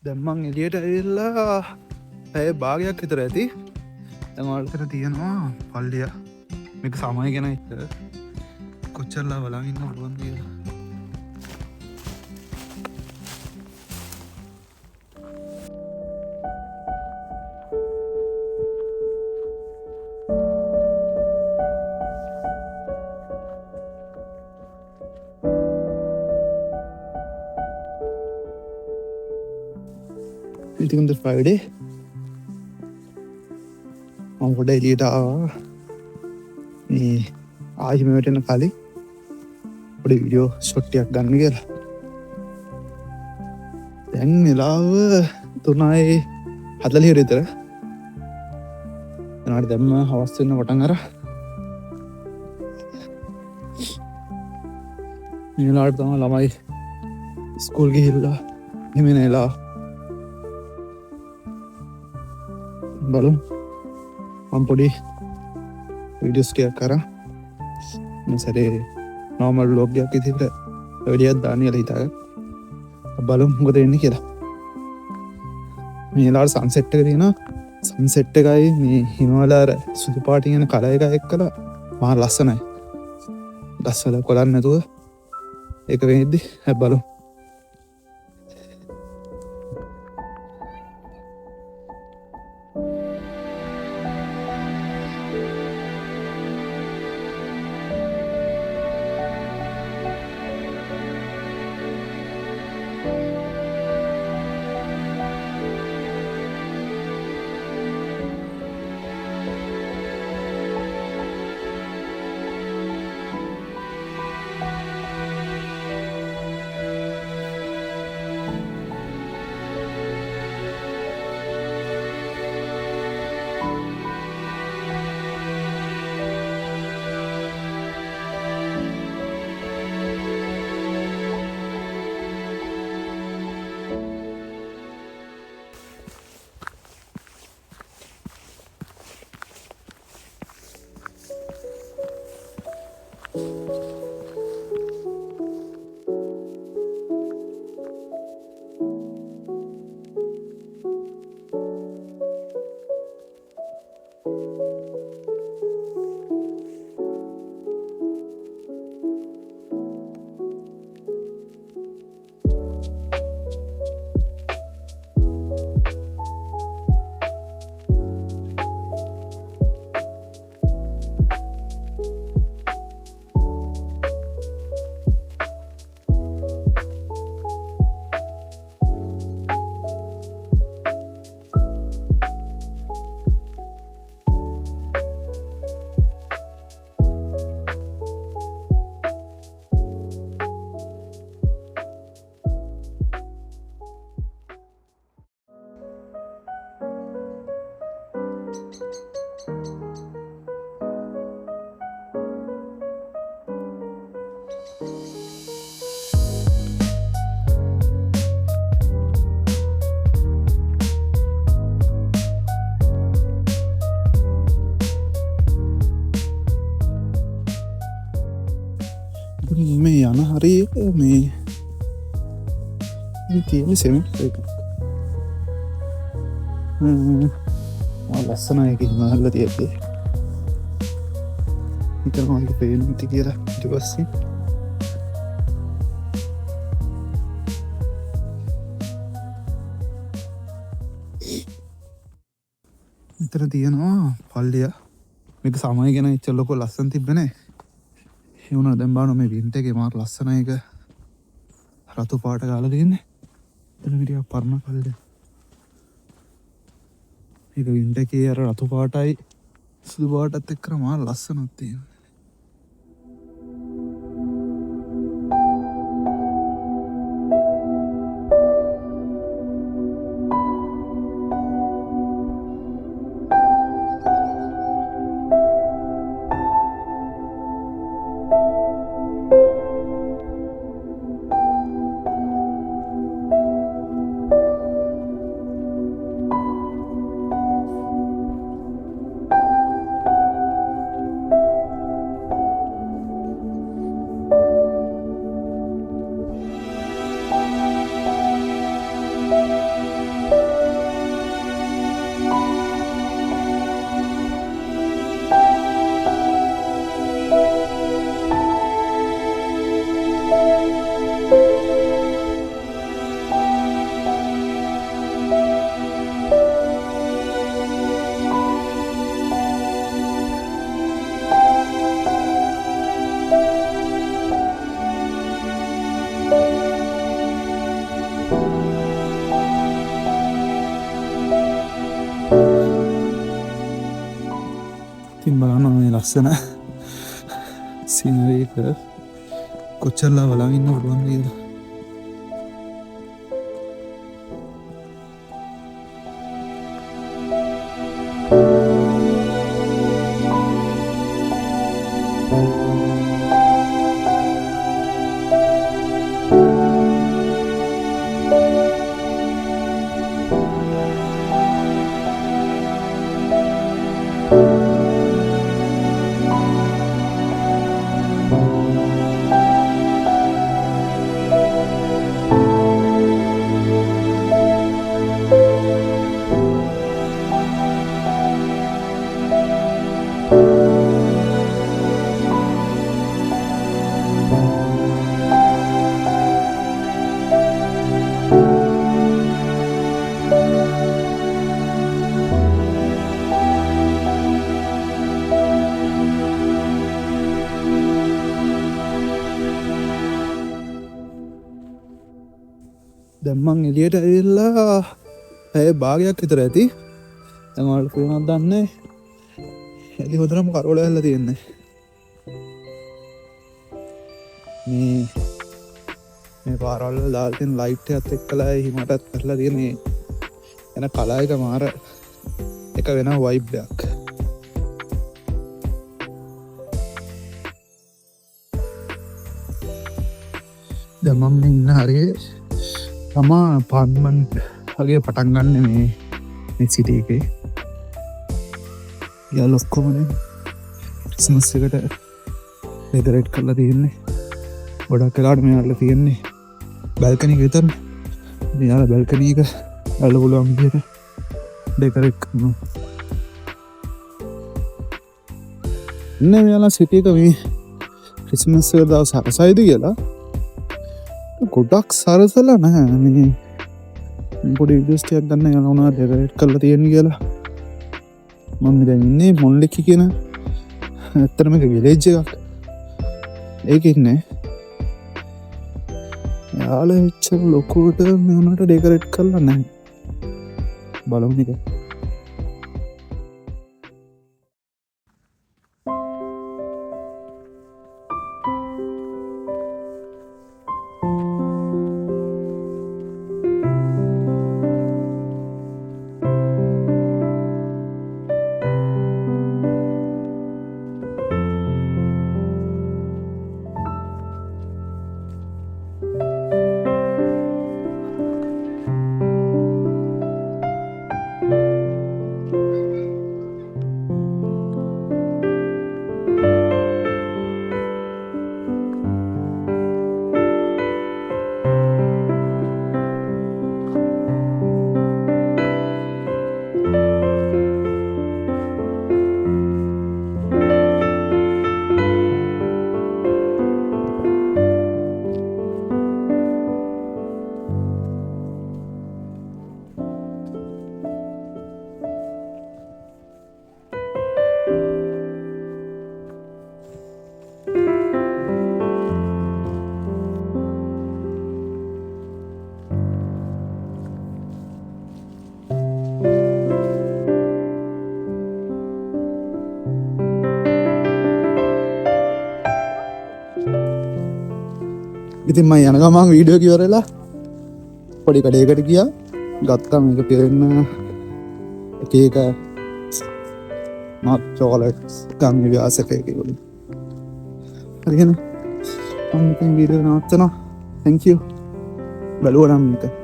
දැම්මන් එලියට ඇල්ලා ඇය භාගයක් විතර ඇති ඇමල්තර තියෙනවා පල්ලිය මේක සමය ගැන එක කොච්චරලා වලාගන්න පුළුවන් කියලා ඉතිකුද ෆ්‍රයිඩේ මම ගොඩ එලියට මේ ආහිමටන කලින් පොඩි විඩියෝ ෂොට්ටියක් ගන්න කියලා දැන් වෙලාව 3:40 විතර එනට දැම්ම හවස් වෙන්න පටන් අර මේලාට තම ළමයි ස්කූල් ගිහිල්ලා හිමිනලා බලු මම පොඩි විඩියස්ටයක් කර සැරේ නෝමල් ලෝගයක් ඉතිට වැඩියත් දානයල හිතාග බලුම් ගොද එන්න කියලා මේලාට සංසෙට්ක තියෙන සංසෙට්ට එකයි මේ හිමවලාර සුදු පාටිගෙන කල එක එක් කළ මා ලස්සනයි ගස්වල කොලන්න නැතුව එක වෙද්දි හැ බලු මේ යන හරි මේ තියෙන සෙමෙන්ට් එක ලස්සනයක හිමහල්ල තියෙද්දේ හිතරමන්ට පේනති කියලා ඉට පස්සේ විතර තියෙනවා පල්ලිය මේක සමය ගැන ඉච්චල්ලොකො ලස්සන් තිබෙනේ එවුණ දැම්බාන මේ වින්ටගේ මාර ලස්සනයක රතු පාට කාල තියන්නේ එනටිය පරණ කල්ද එක වින්ටකේ අර රතු පාටයි සුදු පාටත් එක්කර මාර ලස්සනොත්තිය ලස්සන සීනරි එක කොච්චරලා බලන් ඉන්න පුළුවන්ද කියලා. දැම්මන් එලියට ඇල්ලා ඇය භාගයක් විතර ඇති. තමට පේනත් දන්නේ ඇලි හොදරම කරෝල ඇල්ල තියෙන්නේ. මේ පාරල්ල දාල්තින් ලයිට් ඇත් එක් කලා හිමටත් කරලා තියන්නේ එන කලායක මාර එක වෙන වයිබ්යක්. දමම් ඉන්න හරිේ තමා පාන්මන් වගේ පටන්ගන්න මේ සිට එකේ යාල ඔක්කොමන ක්‍රිස්මස් එකට ලෙදරෙට් කරලා තියෙන්නේ. ගොඩක් කලාට මේ අල්ල තියෙන්නේ බැල්කනික විතරන. යාල බැල්කනීක ඇල්ල පුළුවන් විදියට ඩෙකරෙට් කරනවා. ඉන්න මෙයාලා සිටියක මේ ක්‍රිස්මස් දව සරසයිද කියලා ගොඩක් සරසලා නැහැ. මේ පොඩි විදස්ටයක් ගන්න යනවනා ඩෙකරේට් කරලා තියෙන කියලා. මම දැන් ඉන්නේ මොන්ලෙක්කි කියන ඇත්තටම එක විලේජ් එකක්. ඒක ඉන්නේ යාල එච්චර ලොකුවට මේ උනට ඩෙකරේට් කරලා නැහැ. බලමු එක. ඉතින් ම යන ගමන් වීඩියෝ කිවරලා පොඩි කඩේකට ගියා. ගත්තම එක පිරෙන්න එක මත් චෝකලට්ස් ගම් ව්‍යාසකයකවලින් හරිගෙන මම ඉතින් වීඩියෝ නවත්තනවා. Thank you. බලුවා නම් එක